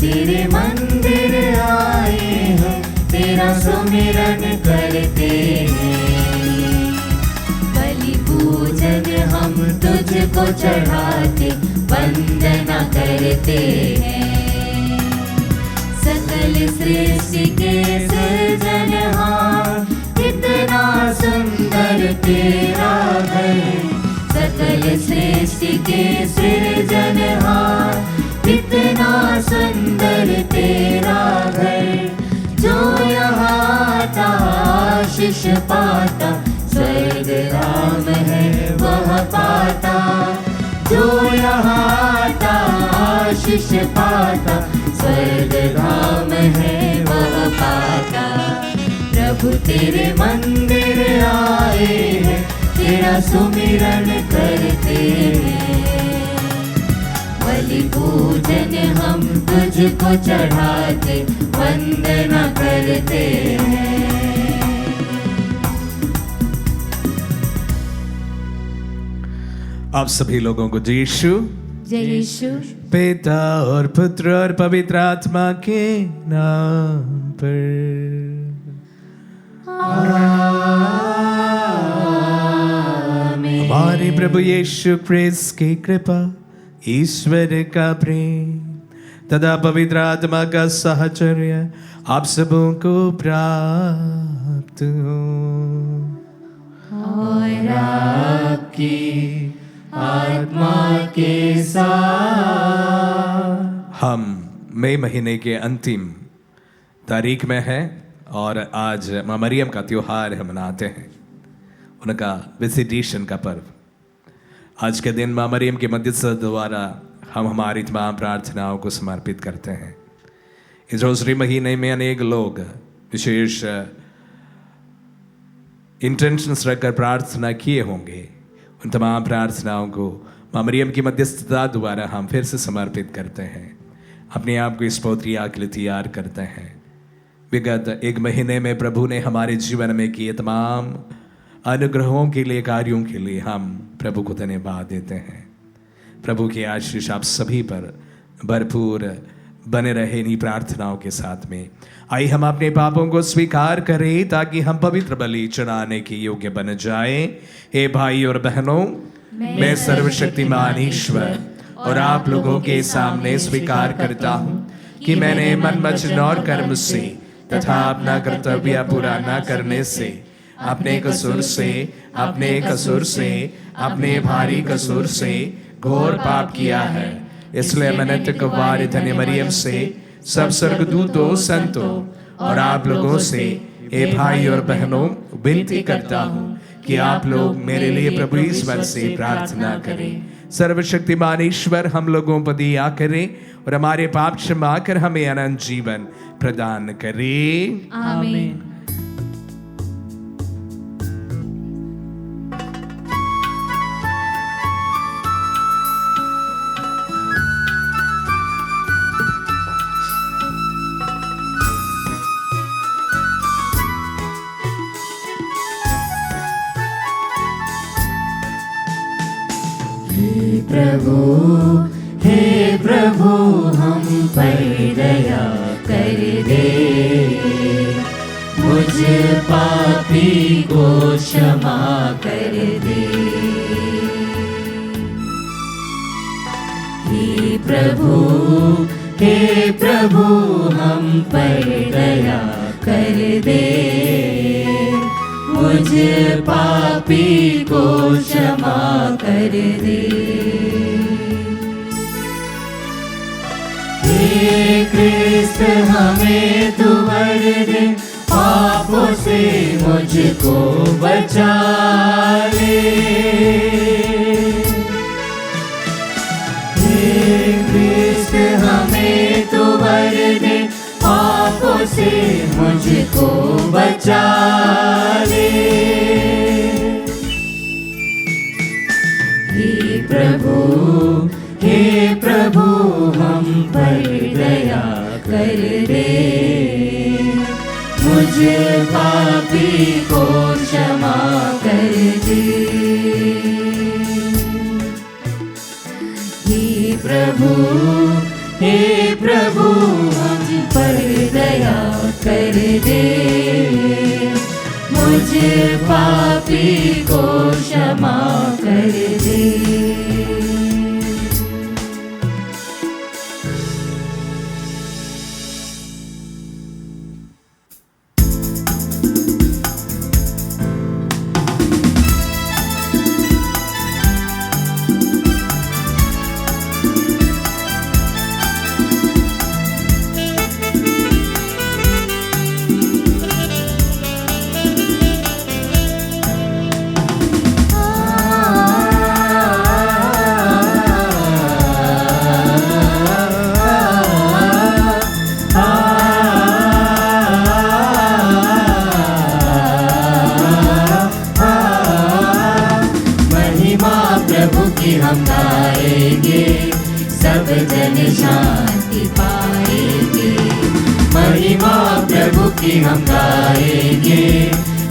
तेरे मंदिर आए हैं, तेरा सुमिरन करते हैं। बलि पूजन हम तुझको चढ़ाते, वंदना करते हैं। सकल सृष्टि के सृजनहार, इतना सुंदर तेरा घर। सकल सृष्टि के सृजनहार, इतना सुंदर तेरा घर। जो यहाँ आता आशीष पाता, स्वर्ग धाम है वह पाता। जो यहाँ आता आशीष पाता, स्वर्ग धाम है वह पाता। प्रभु तेरे मंदिर आए हैं, तेरा सुमिरन करते हैं। बलि पूजन हम तुझको चढ़ाते, वंदना करते हैं। आप सभी लोगों को जय यीशु। जय यीशु। पिता और पुत्र और पवित्र आत्मा के नाम पर हमारे प्रभु यीशु क्रिस्त की कृपा, ईश्वर का प्रेम तथा पवित्र आत्मा का साहचर्य आप सबों को प्राप्त हो। और आपकी आत्मा के साथ। हम मई महीने के अंतिम तारीख में हैं और आज माँ मरियम का त्योहार हम मनाते हैं, उनका विजिटेशन का पर्व। आज के दिन माँ मरियम के मध्यस्थता द्वारा हम हमारी तमाम प्रार्थनाओं को समर्पित करते हैं। इस रोज़री महीने में अनेक लोग विशेष इंटेंशंस रखकर प्रार्थना किए होंगे। उन तमाम प्रार्थनाओं को माँ मरियम की मध्यस्थता द्वारा हम फिर से समर्पित करते हैं, अपने आप को इस पौत्रिया के लिए तैयार करते हैं। विगत एक महीने में प्रभु ने हमारे जीवन में किए तमाम अनुग्रहों के लिए, कार्यों के लिए हम प्रभु को धन्यवाद देते हैं। प्रभु की आशीष आप सभी पर भरपूर बने रहे इन्हीं प्रार्थनाओं के साथ में। आइए हम अपने पापों को स्वीकार करें ताकि हम पवित्र बलि चढ़ाने के योग्य बन जाएं। हे भाई और बहनों, मैं सर्वशक्तिमान ईश्वर और आप लोगों के सामने स्वीकार करता हूँ कि मैंने मन वचन और कर्म से तथा अपना कर्तव्य पूरा न करने से, अपने कसूर से, अपने भारी कसूर से घोर पाप किया है। इसलिए मैं नित्य कुमारी धन्य मरियम से, सब स्वर्गदूतों, संतों और आप लोगों से, हे भाई और बहनों, विनती करता हूँ कि आप लोग मेरे लिए प्रभु ईश्वर से प्रार्थना करें। सर्वशक्तिमान ईश्वर हम लोगों पर दया करें और हमारे पाप क्षमा कर हमें अनंत जीवन प्रदान करें। आमीन। हे प्रभु हम पर दया कर दे, मुझ पापी को क्षमा कर दे। हे प्रभु हम पर दया कर दे, मुझ पापी को क्षमा कर दे। हे कृष्ण हमें तू वर दे, पापों से मुझको बचा ले। हे कृष्ण हमें तू वर दे, पापों से मुझको बचा ले। हे प्रभु हम पर दया कर दे, मुझ पापी को क्षमा कर दे। हे प्रभु मुझ पर दया कर दे, मुझ पापी को क्षमा कर दे। हम गाएंगे, सब जन शांति पाएंगे। महिमा प्रभु की हम गाएंगे,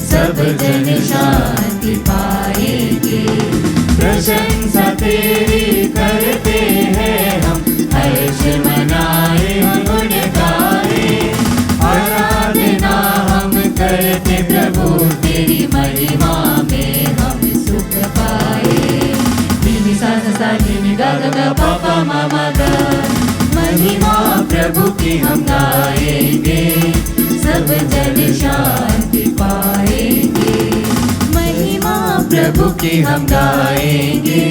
सब जन शांति पाएंगे। प्रशंसा तेरी करते हैं हम, हर्ष मनाए हम गुण गाए। आराधना हम करते प्रभु तेरी, महिमा में हम सुख पाए। सा सा नी गा गा गा पा पा मा मा गा। महिमा प्रभु की हम गाएंगे, सब जन शांति पाएंगे। महिमा प्रभु की हम गाएंगे,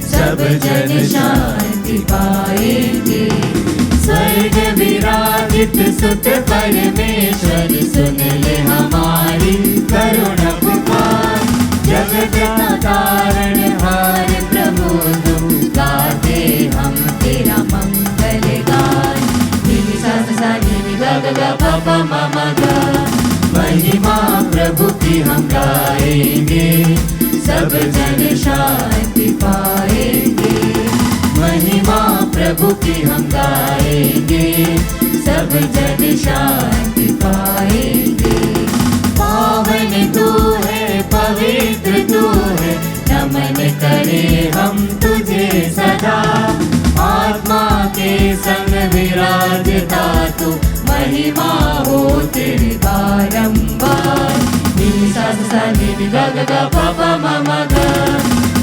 सब जन शांति पाएंगे। स्वर्ग विराजित सुत परमेश्वर, सुन ले हमारी करुणा पुकार। जगत का तारणहार प्रभु तुम, गाते हम तेरा मंगल गान। नी सा सा नी गा गा गा पा पा मा मा गा। महिमा प्रभु की हम गाएंगे, सब जन शांति पाएंगे। महिमा प्रभु की हम गाएंगे, सब जन शांति पाएंगे। पावन तू है, पवित्र तू है, नमन करे हम तुझे सदा। आत्मा के संग विराजता तू, महिमा हो तेरी बारंबार। नी सा सा नी गा गा गा पा पा मा मा गा।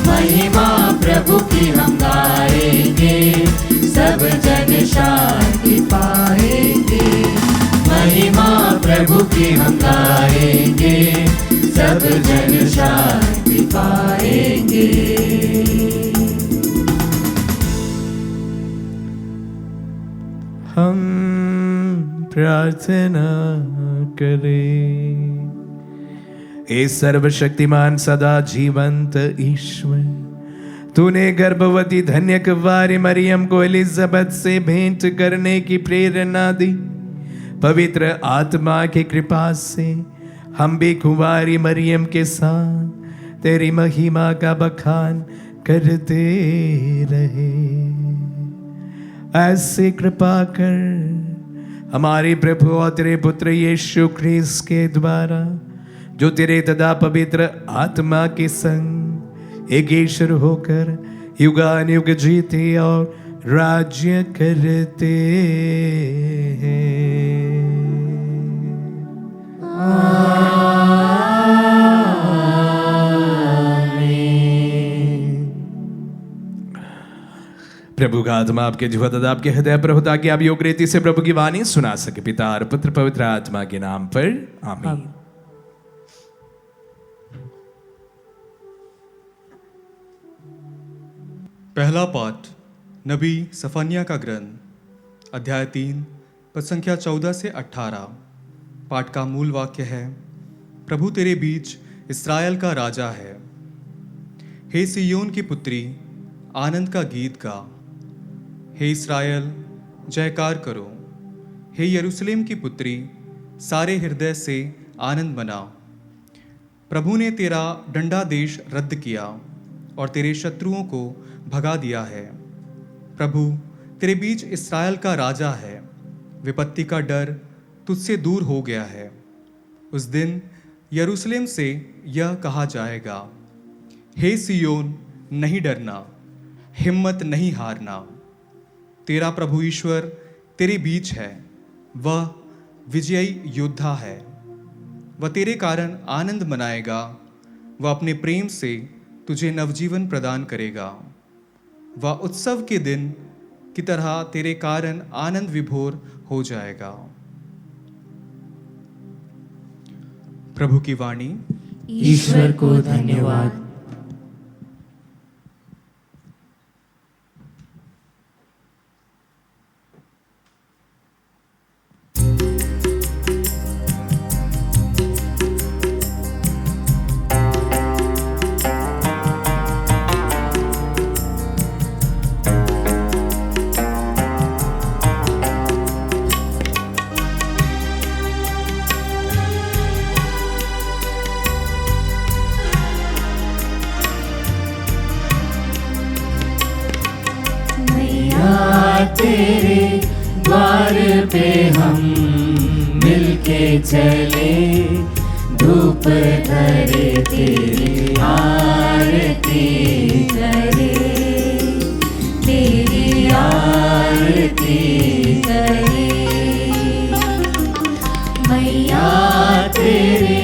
महिमा प्रभु की हम गाएंगे, सब जन शांति पाएंगे। महिमा प्रभु की हम गाएंगे, सब जन शांति पाएंगे। हम प्रार्थना करें। हे सर्वशक्तिमान सदा जीवंत ईश्वर, तूने गर्भवती धन्य कुंवारी मरियम को एलिजाबेथ से भेंट करने की प्रेरणा दी। पवित्र आत्मा की कृपा से हम भी कुंवारी मरियम के साथ तेरी महिमा का बखान करते रहे। ऐसे कृपा कर हमारे प्रभु और तेरे पुत्र यीशु ख्रीस्त के द्वारा, जो तेरे तथा पवित्र आत्मा के संग एक ईश्वर होकर युगानुयुग जीते और राज्य करते हैं। प्रभु का आत्मा आपके जीवा तथा आपके हृदय पर हो, ताकि आप योग रीति से प्रभु की वाणी सुना सके। पिता और पुत्र पवित्र आत्मा के नाम पर आमीन। पहला पाठ नबी सफन्याह का ग्रंथ, अध्याय 3 पद संख्या 14 से 18। पाठ का मूल वाक्य है, प्रभु तेरे बीच इस्राएल का राजा है। हे सिय्योन की पुत्री, आनंद का गीत गा। हे इस्राएल, जयकार करो। हे यरूशलेम की पुत्री, सारे हृदय से आनंद मना। प्रभु ने तेरा दंडादेश रद्द किया और तेरे शत्रुओं को भगा दिया है। प्रभु तेरे बीच इस्राएल का राजा है। विपत्ति का डर तुझसे दूर हो गया है। उस दिन यरूशलेम से यह कहा जाएगा, हे सिय्योन, नहीं डरना, हिम्मत नहीं हारना। तेरा प्रभु ईश्वर तेरे बीच है, वह विजयी योद्धा है। वह तेरे कारण आनंद मनाएगा, वह अपने प्रेम से तुझे नवजीवन प्रदान करेगा। वह उत्सव के दिन की तरह तेरे कारण आनंद विभोर हो जाएगा। प्रभु की वाणी। ईश्वर को धन्यवाद। तेरे द्वार पे हम मिलके चले, धूप धरे तेरी आरती करे, तेरी आरती करे। मैया तेरे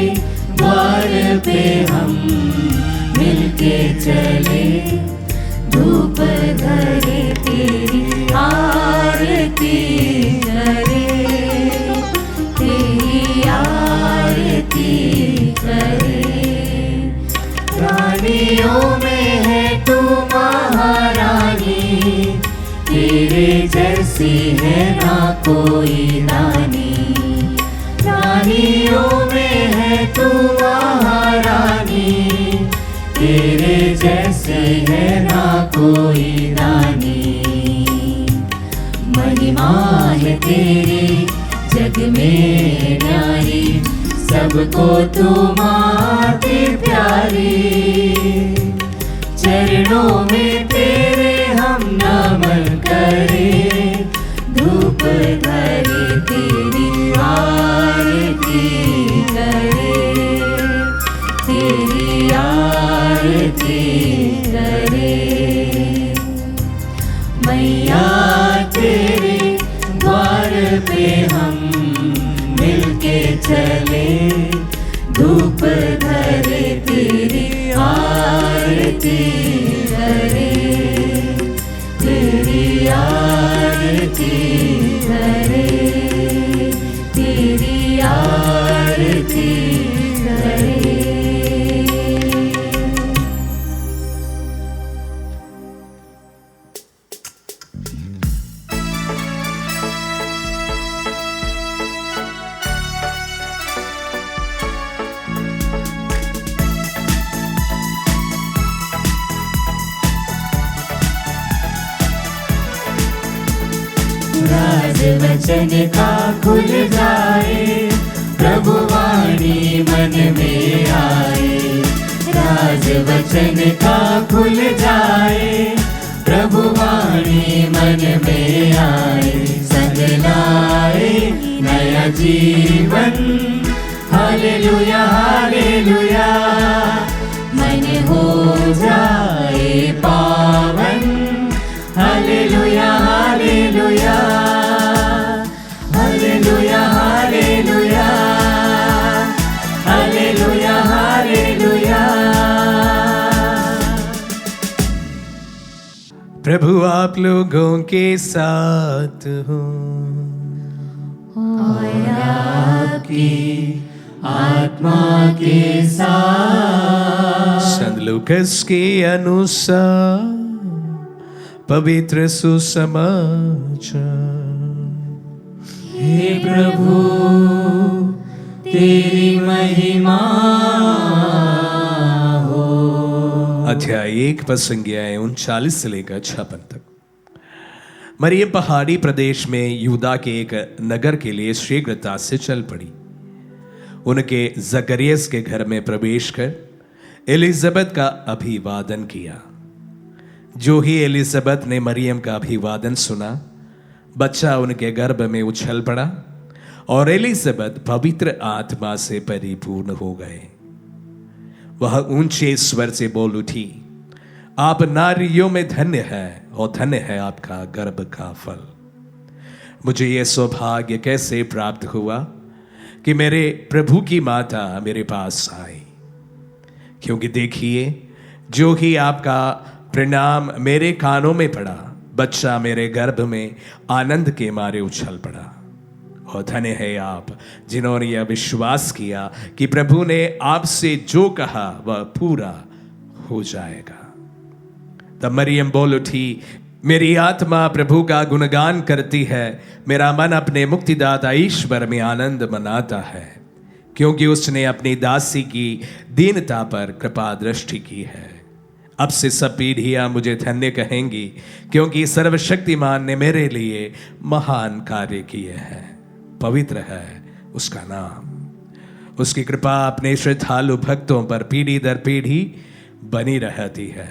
द्वार पे हम मिलके चले, धूप धरे तेरी आरती करे, तेरी आरती करे। रानियों में है तू महारानी, तेरे जैसी है ना कोई रानी। रानियों में है तू महारानी, तेरे जैसे है ना कोई रानी। महिमा है तेरी जग में न्यारी, सबको तू माते प्यारी। चरणों में तेरे हम नमन करें, धूप धरे तेरी आरती करे, तेरी आरती करे। मैया तेरे द्वार पे हम मिलके चले, धूप धरे तेरी आरती करे, तेरी आरती करे, तेरी आरती करे। राज वचन का खुल जाए, प्रभु वाणी मन में आए। राज वचन का खुल जाए, प्रभु वाणी मन में आए। संग लाए नया जीवन, हालेलुया हालेलुया। मन हो जाए पावन, hallelujah hallelujah, hallelujah hallelujah, hallelujah hallelujah. प्रभु आप लोगों के साथ हो, और आपकी आत्मा के साथ। संत लूकास के अनुसार पवित्र सुसमाचार। हे प्रभु तेरी महिमा हो। अध्याय 1 प्रसंगियाएं 39 से लेकर 56 तक। मरियम पहाड़ी प्रदेश में यहूदा के एक नगर के लिए शीघ्रता से चल पड़ी। उनके जकरियस के घर में प्रवेश कर एलिजाबेथ का अभिवादन किया। जो ही एलिजाबेथ ने मरियम का अभिवादन सुना, बच्चा उनके गर्भ में उछल पड़ा और एलिजाबेथ पवित्र आत्मा से परिपूर्ण हो गए। वह ऊंचे स्वर से बोल उठी, आप नारियों में धन्य है और धन्य है आपका गर्भ का फल। मुझे ये सौभाग्य कैसे प्राप्त हुआ कि मेरे प्रभु की माता मेरे पास आई। क्योंकि देखिए, जो ही आपका प्रणाम मेरे कानों में पड़ा, बच्चा मेरे गर्भ में आनंद के मारे उछल पड़ा। और धन्य है आप जिन्होंने यह विश्वास किया कि प्रभु ने आपसे जो कहा वह पूरा हो जाएगा। तब मरियम बोल उठी, मेरी आत्मा प्रभु का गुणगान करती है, मेरा मन अपने मुक्तिदाता ईश्वर में आनंद मनाता है, क्योंकि उसने अपनी दासी की दीनता पर कृपा दृष्टि की है। अब से सब पीढ़ियां मुझे धन्य कहेंगी, क्योंकि सर्वशक्तिमान ने मेरे लिए महान कार्य किए हैं। पवित्र है उसका नाम। उसकी कृपा अपने श्रद्धालु भक्तों पर पीढ़ी दर पीढ़ी बनी रहती है।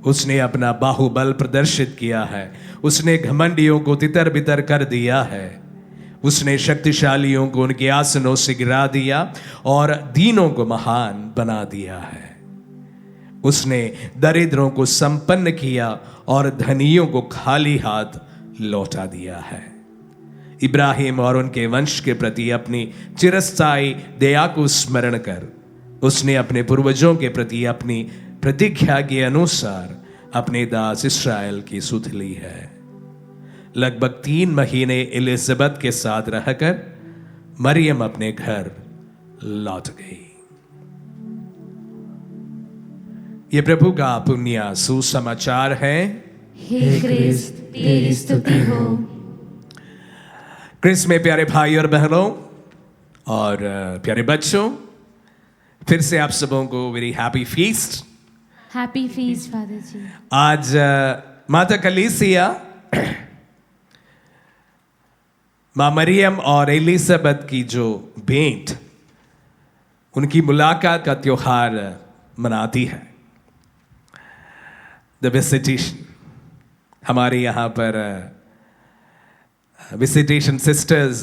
उसने अपना बाहुबल प्रदर्शित किया है, उसने घमंडियों को तितर बितर कर दिया है, उसने शक्तिशालियों को उनके आसनों से गिरा दिया और दीनों को महान बना दिया है। उसने दरिद्रों को संपन्न किया और धनियों को खाली हाथ लौटा दिया है। इब्राहिम और उनके वंश के प्रति अपनी चिरस्थायी दया को स्मरण कर उसने अपने पूर्वजों के प्रति अपनी प्रतिज्ञा के अनुसार अपने दास इस्राएल की सुध ली है। लगभग 3 महीने एलिजाबेथ के साथ रहकर मरियम अपने घर लौट गई। ये प्रभु का पुण्य सुसमाचार है। हे क्रिस्त तेरी स्तुति हो। क्रिस्त में प्यारे भाई और बहनों और प्यारे बच्चों, फिर से आप सबों को very happy feast. Happy feast father ji. आज माता कलीसिया माँ मरियम और एलिजाबेथ की जो भेंट, उनकी मुलाकात का त्योहार मनाती है, द विजिटेशन। हमारे यहाँ पर विजिटेशन सिस्टर्स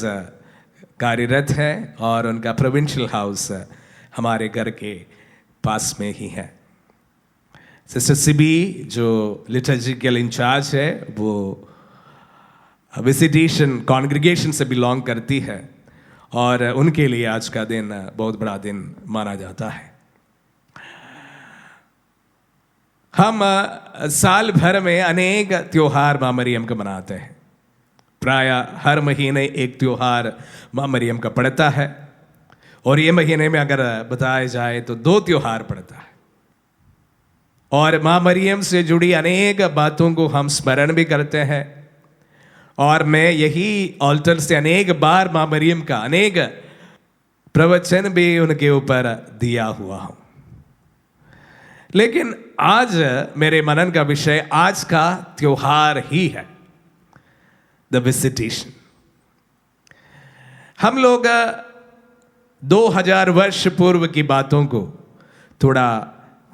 कार्यरत है और उनका प्रोविंशियल हाउस हमारे घर के पास में ही है। सिस्टर सिबी जो लिटर्जिकल इंचार्ज है, वो विजिटेशन कॉन्ग्रीगेशन से बिलोंग करती है और उनके लिए आज का दिन बहुत बड़ा दिन माना जाता है। हम साल भर में अनेक त्योहार माँ मरियम का मनाते हैं। प्राय हर महीने एक त्योहार माँ मरियम का पड़ता है और ये महीने में अगर बताया जाए तो 2 त्योहार पड़ता है। और माँ मरियम से जुड़ी अनेक बातों को हम स्मरण भी करते हैं और मैं यही ऑल्टर से अनेक बार माँ मरियम का अनेक प्रवचन भी उनके ऊपर दिया हुआ हूं। लेकिन आज मेरे मनन का विषय आज का त्योहार ही है, द विजिटेशन। हम लोग 2000 वर्ष पूर्व की बातों को थोड़ा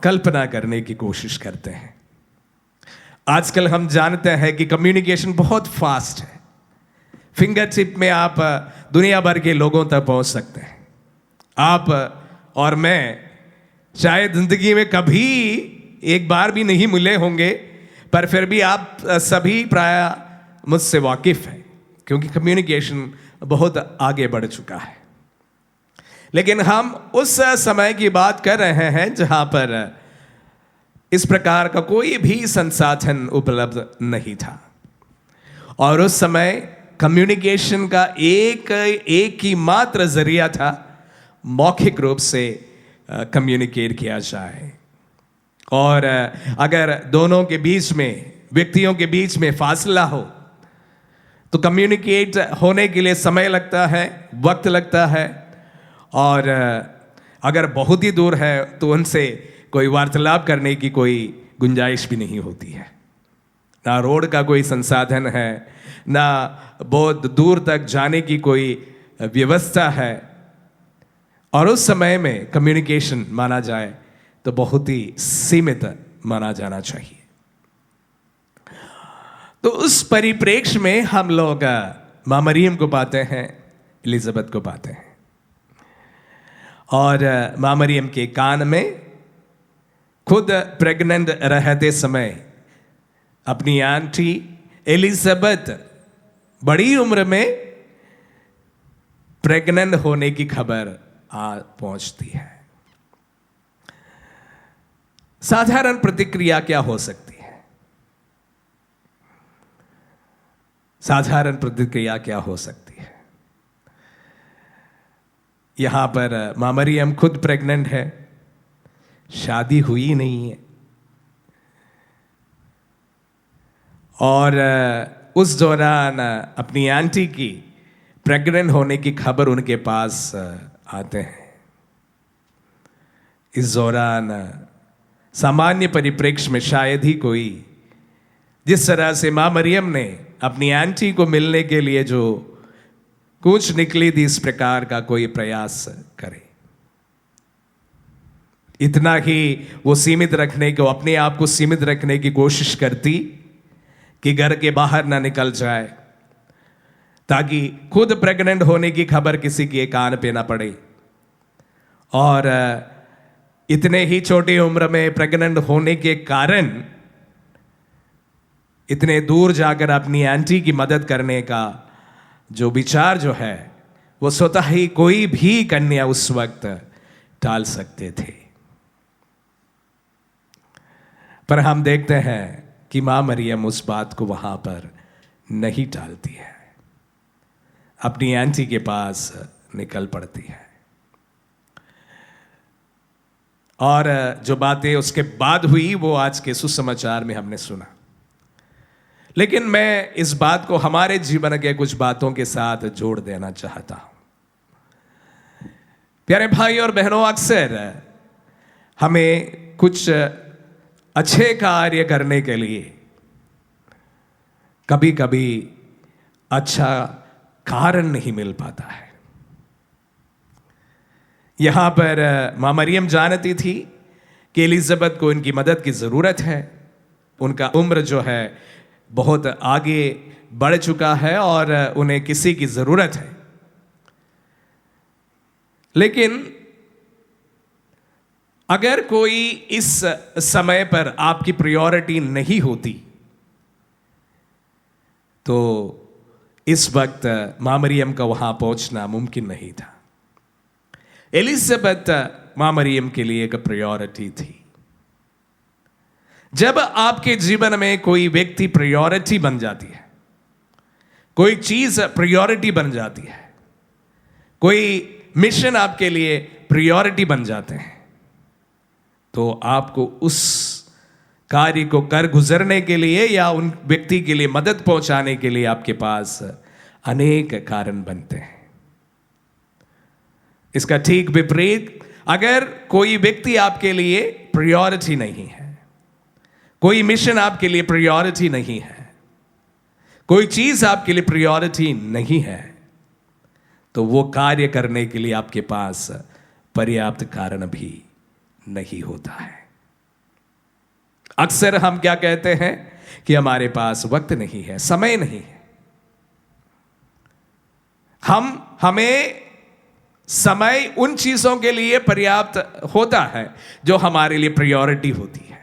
कल्पना करने की कोशिश करते हैं। आजकल हम जानते हैं कि कम्युनिकेशन बहुत फास्ट है। फिंगर टिप में आप दुनिया भर के लोगों तक पहुंच सकते हैं। आप और मैं शायद जिंदगी में कभी एक बार भी नहीं मिले होंगे, पर फिर भी आप सभी प्राय मुझसे वाकिफ हैं, क्योंकि कम्युनिकेशन बहुत आगे बढ़ चुका है। लेकिन हम उस समय की बात कर रहे हैं जहां पर इस प्रकार का कोई भी संसाधन उपलब्ध नहीं था और उस समय कम्युनिकेशन का एक ही मात्र जरिया था मौखिक रूप से कम्युनिकेट किया जाए। और अगर दोनों के बीच में, व्यक्तियों के बीच में फासला हो तो कम्युनिकेट होने के लिए समय लगता है, वक्त लगता है। और अगर बहुत ही दूर है तो उनसे कोई वार्तालाप करने की कोई गुंजाइश भी नहीं होती है। ना रोड का कोई संसाधन है, ना बहुत दूर तक जाने की कोई व्यवस्था है। और उस समय में कम्युनिकेशन माना जाए तो बहुत ही सीमित माना जाना चाहिए। तो उस परिप्रेक्ष्य में हम लोग माँ मरियम को पाते हैं, एलिजाबेथ को पाते हैं। और माँ मरियम के कान में खुद प्रेग्नेंट रहते समय अपनी आंटी एलिजाबेथ बड़ी उम्र में प्रेग्नेंट होने की खबर आ पहुंचती है। साधारण प्रतिक्रिया क्या हो सकती है? साधारण प्रतिक्रिया क्या हो सकती है? यहां पर मां मरियम खुद प्रेग्नेंट है, शादी हुई नहीं है, और उस दौरान अपनी आंटी की प्रेग्नेंट होने की खबर उनके पास आते हैं। इस दौरान सामान्य परिप्रेक्ष्य में शायद ही कोई जिस तरह से मां मरियम ने अपनी आंटी को मिलने के लिए जो कूच निकली थी, इस प्रकार का कोई प्रयास करे। इतना ही वो सीमित रखने को, अपने आप को सीमित रखने की कोशिश करती कि घर के बाहर ना निकल जाए, ताकि खुद प्रेग्नेंट होने की खबर किसी के कान पे ना पड़े। और इतने ही छोटी उम्र में प्रेग्नेंट होने के कारण इतने दूर जाकर अपनी आंटी की मदद करने का जो विचार जो है, वो स्वतः ही कोई भी कन्या उस वक्त टाल सकते थे। पर हम देखते हैं कि मां मरियम उस बात को वहां पर नहीं टालती है, अपनी आंटी के पास निकल पड़ती है। और जो बातें उसके बाद हुई वो आज के सुसमाचार में हमने सुना। लेकिन मैं इस बात को हमारे जीवन के कुछ बातों के साथ जोड़ देना चाहता हूं। प्यारे भाई और बहनों, अक्सर हमें कुछ अच्छे कार्य करने के लिए कभी कभी अच्छा कारण नहीं मिल पाता है। यहां पर मां मरियम जानती थी कि एलिजाबेथ को इनकी मदद की जरूरत है। उनका उम्र जो है बहुत आगे बढ़ चुका है और उन्हें किसी की जरूरत है। लेकिन अगर कोई इस समय पर आपकी प्रायोरिटी नहीं होती तो इस वक्त मां मरियम का वहां पहुंचना मुमकिन नहीं था। एलिजाबेथ मां मरियम के लिए एक प्रायोरिटी थी। जब आपके जीवन में कोई व्यक्ति प्रायोरिटी बन जाती है, कोई चीज प्रायोरिटी बन जाती है, कोई मिशन आपके लिए प्रायोरिटी बन जाते हैं, तो आपको उस कार्य को कर गुजरने के लिए या उन व्यक्ति के लिए मदद पहुंचाने के लिए आपके पास अनेक कारण बनते हैं। इसका ठीक विपरीत, अगर कोई व्यक्ति आपके लिए प्रायोरिटी नहीं है, कोई मिशन आपके लिए प्रायोरिटी नहीं है, कोई चीज आपके लिए प्रायोरिटी नहीं है, तो वो कार्य करने के लिए आपके पास पर्याप्त कारण भी नहीं होता है। अक्सर हम क्या कहते हैं कि हमारे पास वक्त नहीं है, समय नहीं है। हमें समय उन चीजों के लिए पर्याप्त होता है जो हमारे लिए प्रायोरिटी होती है।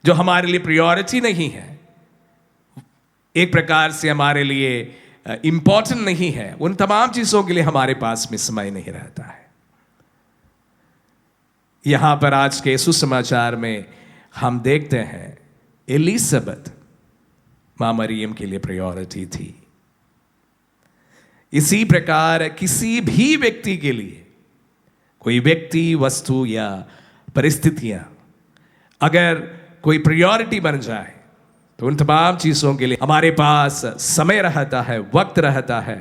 जो हमारे लिए प्रायोरिटी नहीं है, एक प्रकार से हमारे लिए इंपॉर्टेंट नहीं है, उन तमाम चीजों के लिए हमारे पास में समय नहीं रहता है। यहां पर आज के सुसमाचार में हम देखते हैं एलिजाबेथ मां मरियम के लिए प्रायोरिटी थी। इसी प्रकार किसी भी व्यक्ति के लिए, कोई व्यक्ति, वस्तु या परिस्थितियां अगर कोई प्रायोरिटी बन जाए तो उन तमाम चीजों के लिए हमारे पास समय रहता है, वक्त रहता है,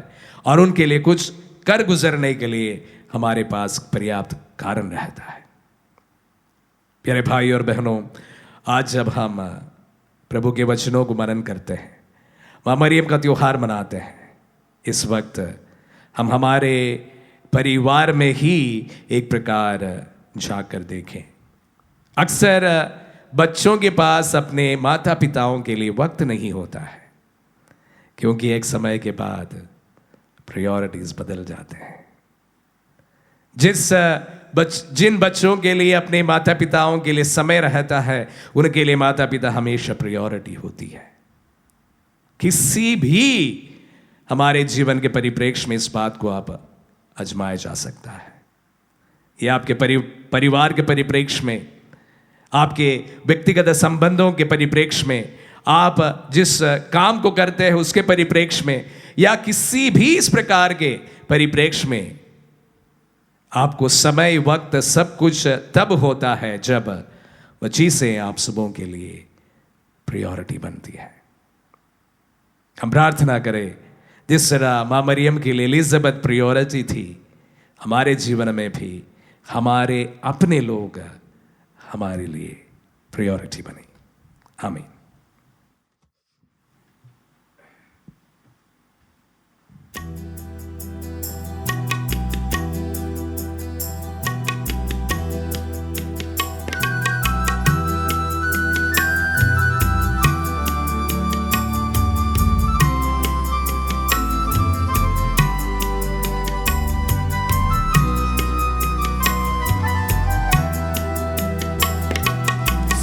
और उनके लिए कुछ कर गुजरने के लिए हमारे पास पर्याप्त कारण रहता है। प्यारे भाई और बहनों, आज जब हम प्रभु के वचनों को मनन करते हैं, मां मरियम का त्योहार मनाते हैं, इस वक्त हम हमारे परिवार में ही एक प्रकार जाकर देखें। अक्सर बच्चों के पास अपने माता पिताओं के लिए वक्त नहीं होता है, क्योंकि एक समय के बाद प्रायोरिटीज बदल जाते हैं। जिन बच्चों के लिए अपने माता पिताओं के लिए समय रहता है, उनके लिए माता पिता हमेशा प्रायोरिटी होती है। किसी भी हमारे जीवन के परिप्रेक्ष्य में इस बात को आप आजमाया जा सकता है। ये आपके परिवार के परिप्रेक्ष्य में, आपके व्यक्तिगत संबंधों के परिप्रेक्ष्य में, आप जिस काम को करते हैं उसके परिप्रेक्ष्य में, या किसी भी इस प्रकार के परिप्रेक्ष्य में आपको समय, वक्त, सब कुछ तब होता है जब वह चीजें आप सबों के लिए प्रायोरिटी बनती है। हम प्रार्थना करें जिस तरह मां मरियम के लिए एलिजाबेथ प्रायोरिटी थी, हमारे जीवन में भी हमारे अपने लोग हमारे लिए प्रायोरिटी बने। आमीन।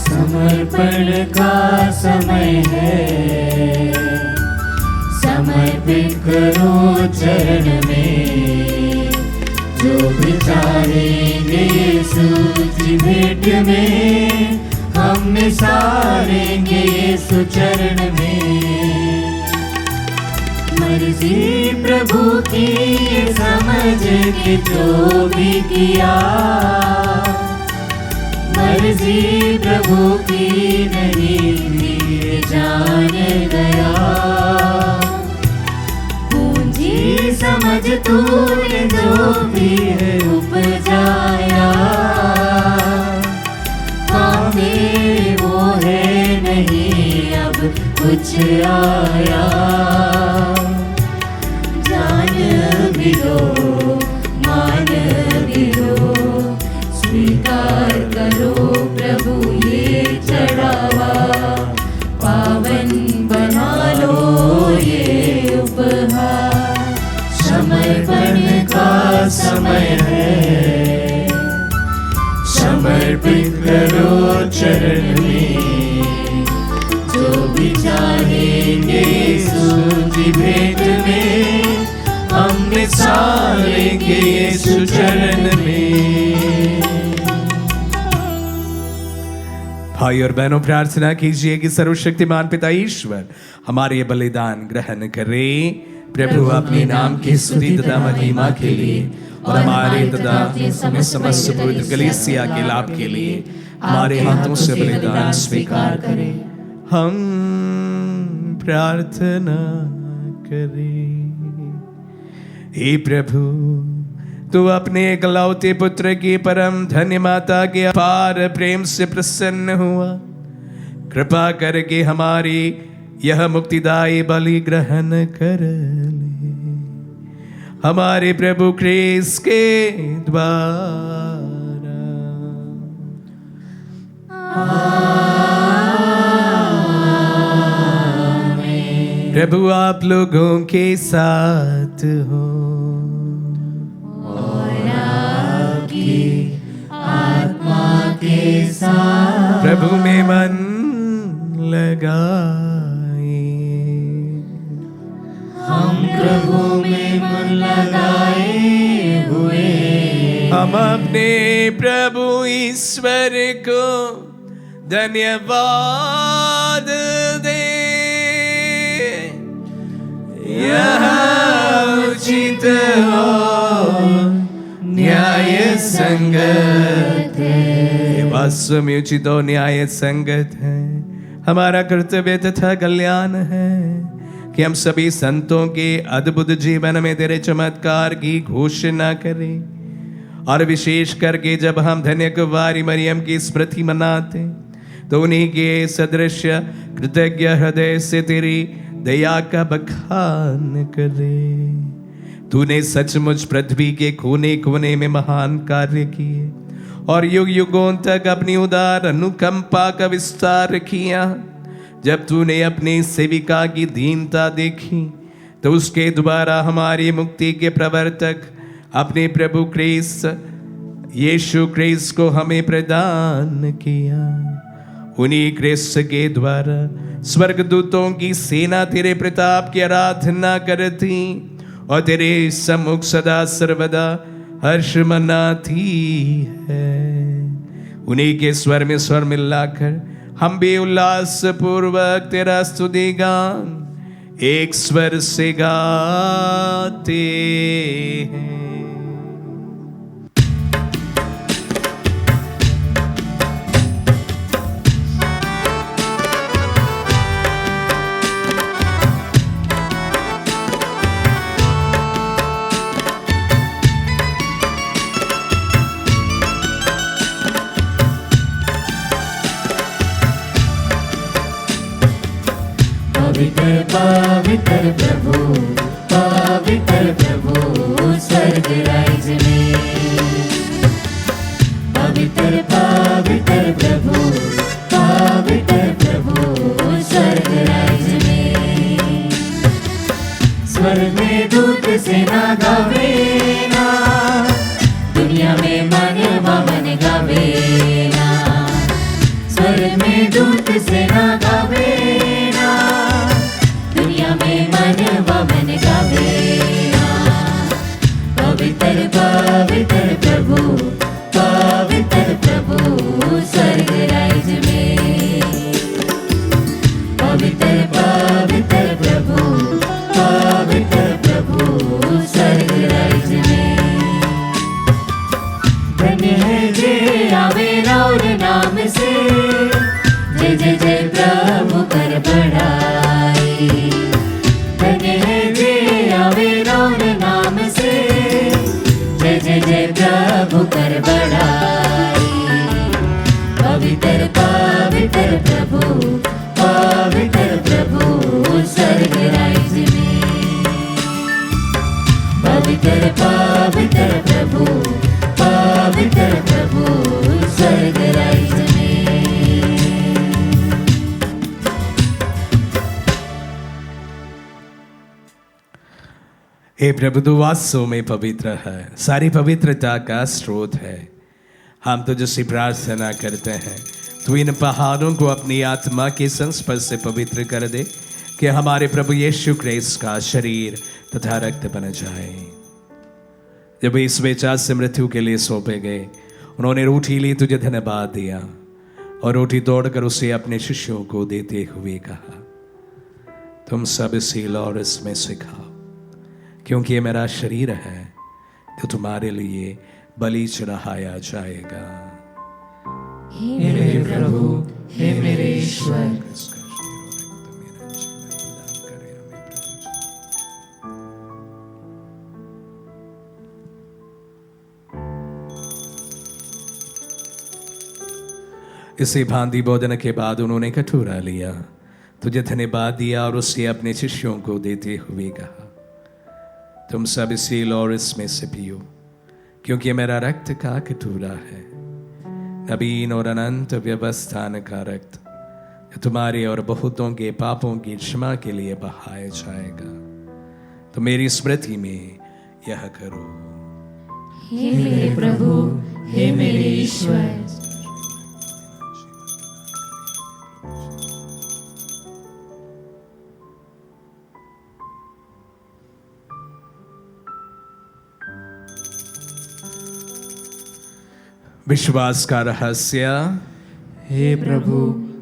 समर्पण का समय है, समर्पित करो चरण में, जो विचारेंगे यीशु की भेंट में, हम सारेंगे यीशु चरण में। मर्जी प्रभु की समझ के जो भी किया, मर्जी प्रभु की नहीं थी जान गया। पूंजी समझ तूने जो भी है उपजाया, हमें वो है नहीं अब कुछ आया। जान भी दो मान भी दो, स्वीकार करो प्रभु ये चढ़ावा, पावन बना लो ये उपहार। समर्पण का समय है, समर्पित करो चरण में, जो भी चाहेंगे यीशु की भेंट में, हम सारेंगे यीशु चरण में। भाई और बहनों, प्रार्थना कीजिए कि सर्वशक्तिमान पिता ईश्वर हमारे ये बलिदान ग्रहण करे। प्रभु अपने नाम की स्तुति तथा महिमा के लिए और हमारे तथा समस्त पवित्र कलीसिया के लाभ के लिए हमारे हाथों से बलिदान स्वीकार करे। हम प्रार्थना करें। हे प्रभु, तू अपने एकलौते पुत्र की परम धन्य माता के अपार प्रेम से प्रसन्न हुआ। कृपा करके हमारी यह मुक्तिदायी बलि ग्रहण कर ले, हमारे प्रभु क्रिस्त के द्वारा। प्रभु आप लोगों के साथ हो और आपकी आत्मा के साथ। प्रभु में मन लगाए। हम प्रभु में मन लगाए हुए, हम अपने प्रभु ईश्वर को धन्यवाद दे। यह उचित और न्याय संगत है। वास्तव में उचित और न्याय संगत है। हमारा कर्तव्य तथा कल्याण है कि हम सभी संतों के अद्भुत जीवन में तेरे चमत्कार की घोषणा करें। और विशेष करके जब हम धन्य कुंवारी मरियम की स्मृति मनाते तो उन्हीं के सदृश कृतज्ञ हृदय से तेरी दया का बखान करे। तूने सचमुच पृथ्वी के कोने कोने में महान कार्य किए और युग युगों तक अपनी उदार अनुकंपा का विस्तार किया। जब तूने अपनी सेविका की दीनता देखी तो उसके द्वारा हमारी मुक्ति के प्रवर्तक अपने प्रभु क्रिस्त यीशु क्रिस्त को हमें प्रदान किया। उन्हीं क्रिस्त के द्वारा स्वर्गदूतों की सेना तेरे प्रताप की आराधना करती और तेरे सम्मुख सदा सर्वदा हर्ष मनाती है। उन्हीं के स्वर में स्वर मिलाकर हम भी उल्लास पूर्वक तेरा स्तुति गान एक स्वर से गाते हैं। पवित्र प्रभु स्वर्ग राज्य में। पवित्र प्रभु स्वर्ग राज्य में। स्वर्ग में दूत सेना गावेना, दुनिया में मानवा मन गावेना। स्वर्ग में दूत सेना गावेना, दुनिया में मानवा मन गावेना। पवित्र प्रभु स्वर्ग राज्य में। पवित्र प्रभु स्वर्ग राज्य में। धन्य है जे आवे और नाम से, जय जय जय प्रभु कर बढ़ाई। धन्य है जे आवे और नाम से, जय जय जय प्रभु कर बढ़ाई। पवित्र प्रभु स्वर्ग राज्य में। पवित्र प्रभु स्वर्ग राज्य में। हे प्रभु, तू वास्तव में पवित्र है, सारी पवित्रता का स्रोत है। हम तुझसे प्रार्थना करते हैं, तू इन पहाड़ों को अपनी आत्मा के संस्पर्श से पवित्र कर दे कि हमारे प्रभु यीशु क्रिस्त का शरीर तथा रक्त बन जाए। जब इस बेचास से मृत्यु के लिए सौंपे गए, उन्होंने रोटी ली, तुझे धन्यवाद दिया और रोटी तोड़कर उसे अपने शिष्यों को देते हुए कहा, तुम सब इसे लो और इसमें से खाओ, क्योंकि ये मेरा शरीर है जो तुम्हारे लिए बलि चढ़ाया जाएगा। हे मेरे प्रभु, हे मेरे ईश्वर, इसी भांति भोजन के बाद उन्होंने कटोरा लिया, तुझे धन्यवाद दिया और उसे अपने शिष्यों को देते हुए कहा, तुम सब इसे लो और इसमें से पियो, क्योंकि ये मेरा रक्त का कटोरा है, नवीन और अनंत व्यवस्थान का रक्त, जो तुम्हारे और बहुतों के पापों की क्षमा के लिए बहाया जाएगा। तो मेरी स्मृति में यह करो। हे मेरे प्रभु, हे मेरे ईश्वर, विश्वास का रहस्य। हे प्रभु,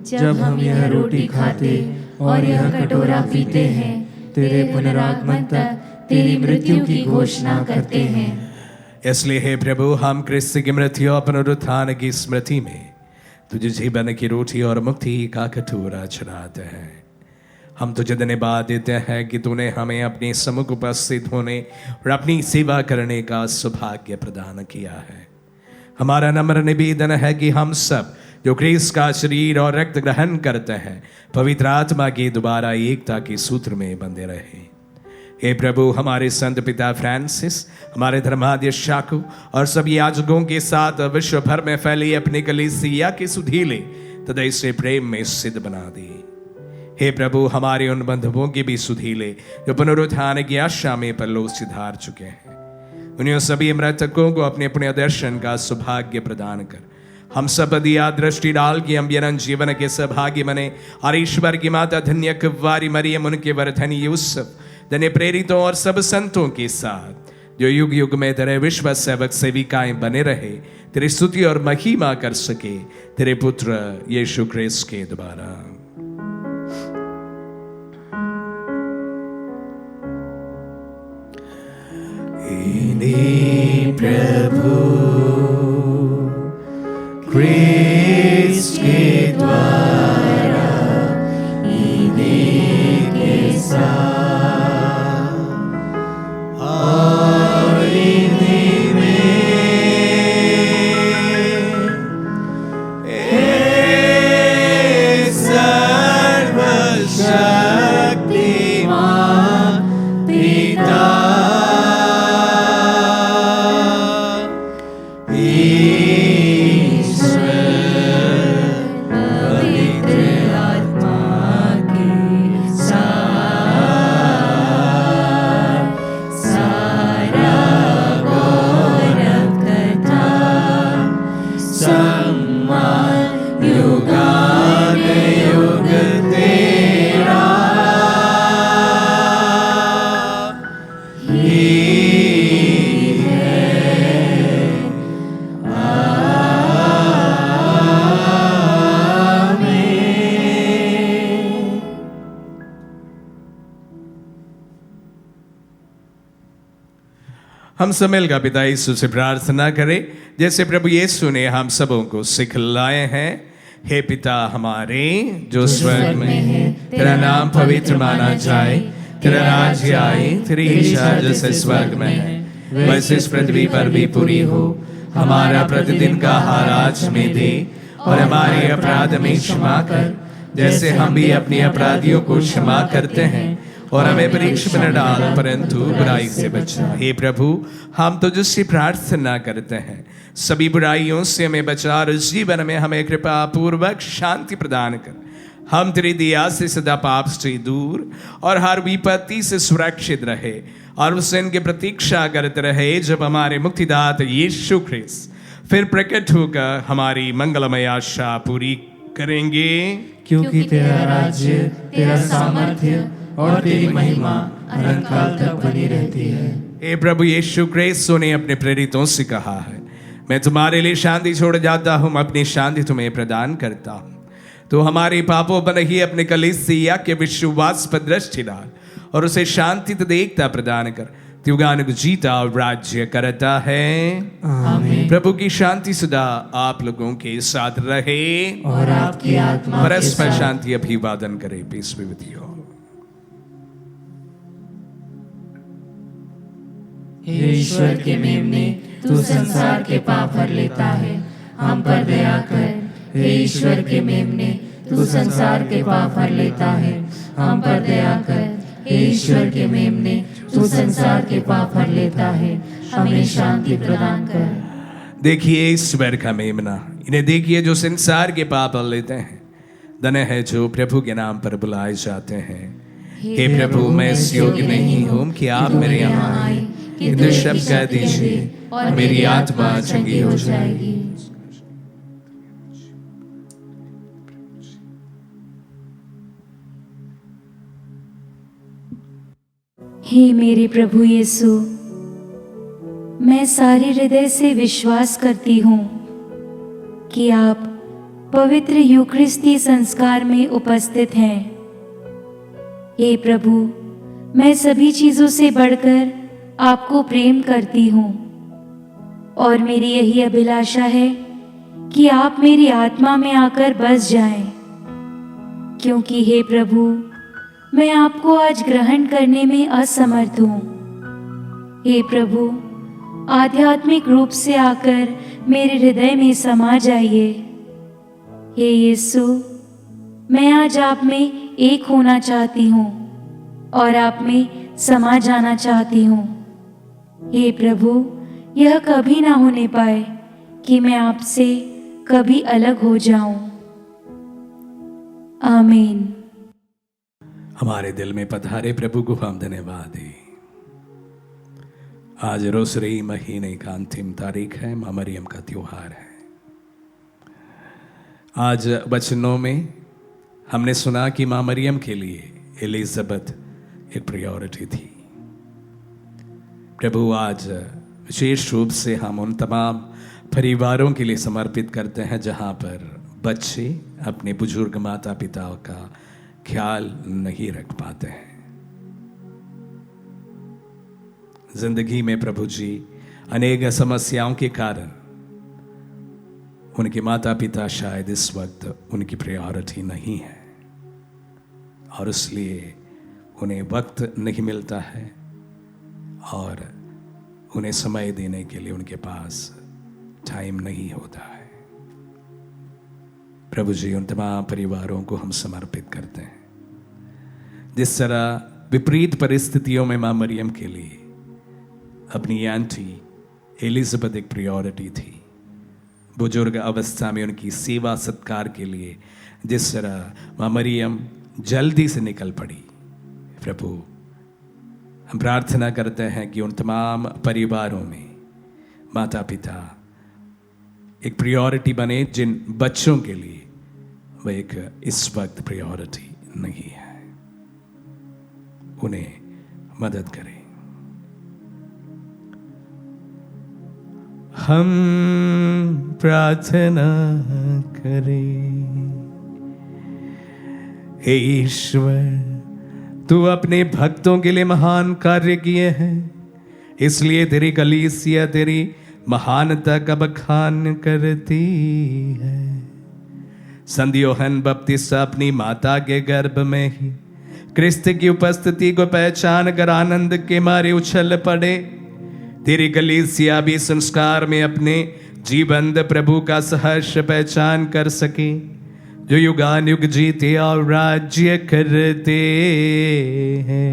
जब हम यह रोटी खाते और यह कटोरा पीते हैं, तेरे पुनरागमन तक तेरी मृत्यु की घोषणा करते हैं। इसलिए हे प्रभु, हम क्रिस्त की मृत्यु और पुनरुत्थान की स्मृति में तुझे जीवन की रोटी और मुक्ति का कटोरा चढ़ाते हैं। हम तुझे धन्यवाद देते हैं कि तूने हमें अपने सम्मुख उपस्थित होने और अपनी सेवा करने का सौभाग्य प्रदान किया है। हमारा नम्र निवेदन है कि हम सब जो क्रिस्त का शरीर और रक्त ग्रहण करते हैं, पवित्र आत्मा के द्वारा एकता के सूत्र में बंधे रहे। हे प्रभु, हमारे संत पिता फ्रांसिस, हमारे धर्माध्यक्ष शाकू और सभी याजकों के साथ विश्व भर में फैली अपनी कलीसिया के सुधीले तथा इसे प्रेम में सिद्ध बना दी। हे प्रभु, हमारे उन बंधुओं के भी सुधीले जो पुनरुत्थान की आशा में परलोक सिधार चुके हैं, उन्हें सभी मृतकों को अपने पुण्य दर्शन का सौभाग्य प्रदान कर हम सब दिया दृष्टि डाल के हम अनंत जीवन के सहभागी बने। और ईश्वर की माता धन्य कुंवारी मरियम, उनके वरधनी यूसुफ, धन्य प्रेरितों और सब संतों के साथ जो युग युग में तेरे विश्व सेवक सेविकाएं बने रहे, तेरी स्तुति और महिमा कर सके तेरे पुत्र यीशु ख्रिस्त के द्वारा। प्रभु ख्रिस्त के द्वारा इन्हीं के साथ और इन्हीं में सर्वशक्तिमान पिता हम सब मिलकर पिता यीशु से प्रार्थना करें जैसे प्रभु यीशु ने हम सबों को सिखलाए हैं। हे पिता हमारे जो स्वर्ग में है, तेरा नाम पवित्र माना जाए, तेरा राज्य आए, तेरी इच्छा जैसे स्वर्ग में है वैसे इस पृथ्वी पर भी पूरी हो। हमारा प्रतिदिन का आहार आज हमें दे और हमारे अपराध में क्षमा कर जैसे हम भी अपने अपराधियों को क्षमा करते हैं, और हमें परीक्षा में न डाल परंतु बुराई से बचा। हे प्रभु हम तो जिससे प्रार्थना करते हैं सभी बुराइयों से हमें बचा और जीवन में हमें कृपा पूर्वक शांति प्रदान कर। हम तेरी दया से सदा पाप से दूर और हर विपत्ति से सुरक्षित रहे और उस दिन की प्रतीक्षा करते रहे जब हमारे मुक्तिदाता यीशु ख्रिस्त फिर प्रकट होकर हमारी मंगलमय आशा पूरी करेंगे। क्योंकि तेरा राज्य, तेरा सामर्थ्य और तेरी महिमा अनंत काल तक बनी रहती है। हे प्रभु यीशु ख्रिस्त ने अपने प्रेरितों से कहा है, मैं तुम्हारे लिए शांति छोड़ जाता हूँ, अपनी शांति तुम्हें प्रदान करता हूँ। तो हमारे पापों पर नहीं अपने कलीसिया के विश्वास पर दृष्टि डाल और उसे शांति तथा एकता प्रदान कर। युगानुग जीता और राज्य करता है। आमीन। प्रभु की शांति सदा आप लोगों के साथ रहे और आपकी आत्मा के परस्पर साथ। शांति अभिवादन करे। Peace be with you. हे ईश्वर के मेमने, तू संसार के पाप हर लेता है, हम पर दया कर। हे ईश्वर के मेमने, तू संसार के पाप हर लेता है, हम पर दया कर। हे ईश्वर के मेमने, तू संसार के पाप हर लेता है, हमें शांति प्रदान कर। देखिए ईश्वर का मेमना, इन्हें देखिए जो संसार के पाप हर लेते हैं। धन्य है जो प्रभु के नाम पर बुलाए जाते हैं। हे प्रभु मैं इस योग्य नहीं हूँ कि आप मेरे यहाँ आए, किंतु शब्द कह दीजिए और मेरी आत्मा चंगी हो जाएगी। हे मेरे प्रभु यीशु, मैं सारे हृदय से विश्वास करती हूँ कि आप पवित्र यूकरिस्ती संस्कार में उपस्थित हैं। हे प्रभु, मैं सभी चीज़ों से बढ़कर आपको प्रेम करती हूँ और मेरी यही अभिलाषा है कि आप मेरी आत्मा में आकर बस जाएं, क्योंकि हे प्रभु मैं आपको आज ग्रहण करने में असमर्थ हूँ। हे प्रभु आध्यात्मिक रूप से आकर मेरे हृदय में समा जाइए। हे यीशु, मैं आज आप में एक होना चाहती हूँ और आप में समा जाना चाहती हूँ। हे प्रभु, यह कभी ना होने पाए कि मैं आपसे कभी अलग हो जाऊं। आमीन। हमारे दिल में पधारे प्रभु को हम धन्यवाद दें। आज रोसरी महीने का अंतिम तारीख है, माँ मरियम का त्योहार है। आज वचनों में हमने सुना कि माँ मरियम के लिए एलिजाबेथ एक प्रायोरिटी थी। प्रभु आज विशेष रूप से हम उन तमाम परिवारों के लिए समर्पित करते हैं जहाँ पर बच्चे अपने बुजुर्ग माता पिता का ख्याल नहीं रख पाते हैं। जिंदगी में प्रभु जी अनेक समस्याओं के कारण उनके माता पिता शायद इस वक्त उनकी प्रायोरिटी नहीं है और इसलिए उन्हें वक्त नहीं मिलता है और उन्हें समय देने के लिए उनके पास टाइम नहीं होता है। प्रभु जी उन तमाम परिवारों को हम समर्पित करते हैं। जिस तरह विपरीत परिस्थितियों में माँ मरियम के लिए अपनी आंटी एलिजाबेथ एक प्रायोरिटी थी, बुजुर्ग अवस्था में उनकी सेवा सत्कार के लिए जिस तरह माँ मरियम जल्दी से निकल पड़ी, प्रभु हम प्रार्थना करते हैं कि उन तमाम परिवारों में माता पिता एक प्रायोरिटी बने जिन बच्चों के लिए वह एक इस वक्त प्रायोरिटी नहीं है, उन्हें मदद करें। हम प्रार्थना करें। हे ईश्वर, तू अपने भक्तों के लिए महान कार्य किए हैं, इसलिए तेरी कलीसिया तेरी महानता का बखान करती है। संत यूहन्ना बपतिस्ता अपनी माता के गर्भ में ही क्रिस्त की उपस्थिति को पहचान कर आनंद के मारे उछल पड़े। तेरी कलीसिया भी संस्कार में अपने जीवंत प्रभु का सहर्ष पहचान कर सके, जो युगान युग जीते और राज्य करते हैं।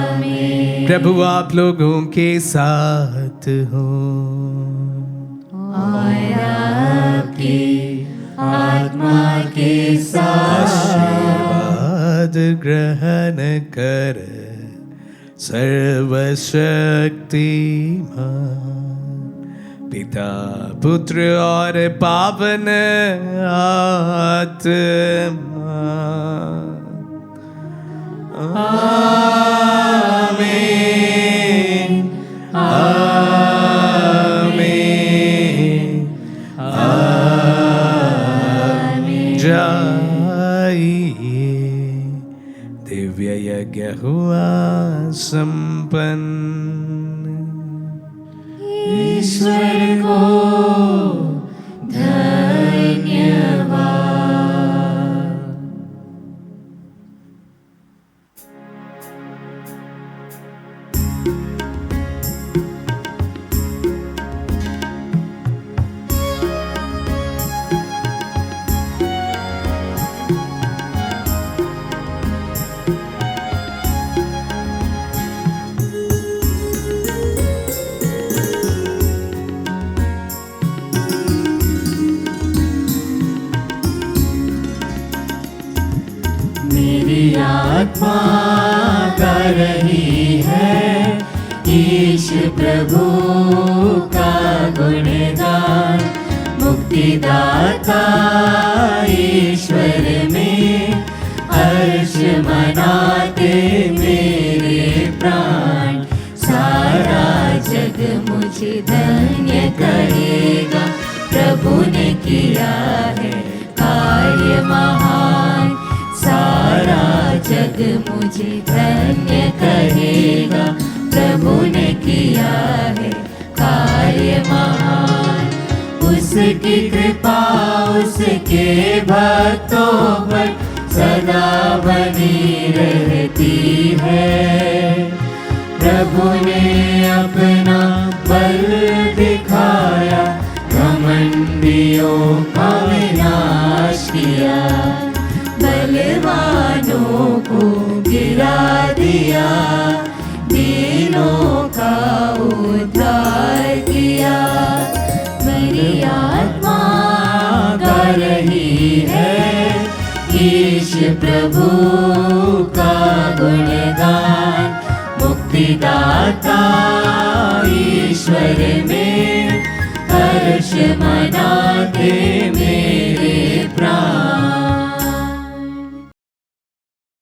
आमीन। प्रभु आप लोगों के साथ हो और आपकी आत्मा के साथ ग्रहण कर सर्वशक्तिमान पिता पुत्र और पावन आत्मा। आमीन आमीन आमीन। जाइए, दिव्य यज्ञ हुआ संपन्न। ईश्वर को धन्यवाद। आत्मा गा रही है ईश प्रभु का गुणगान। मुक्तिदाता ईश्वर में हर्ष मनाते मेरे प्राण। सारा जग मुझे धन्य कहेगा, प्रभु ने किया है कार्य महान। सारा जग मुझे धन्य कहेगा, प्रभु ने किया है कार्य महान। उसकी कृपा उसके भक्तों पर सदा बनी रहती है। प्रभु ने अपना बल दिखाया, घमंडियों का विनाश किया। बलवानों को गिरा दिया, दीनों का उद्धार किया। मेरी आत्मा गा रही है ईश प्रभु का गुणगान। मुक्तिदाता ईश्वर मनाते मेरे प्राण।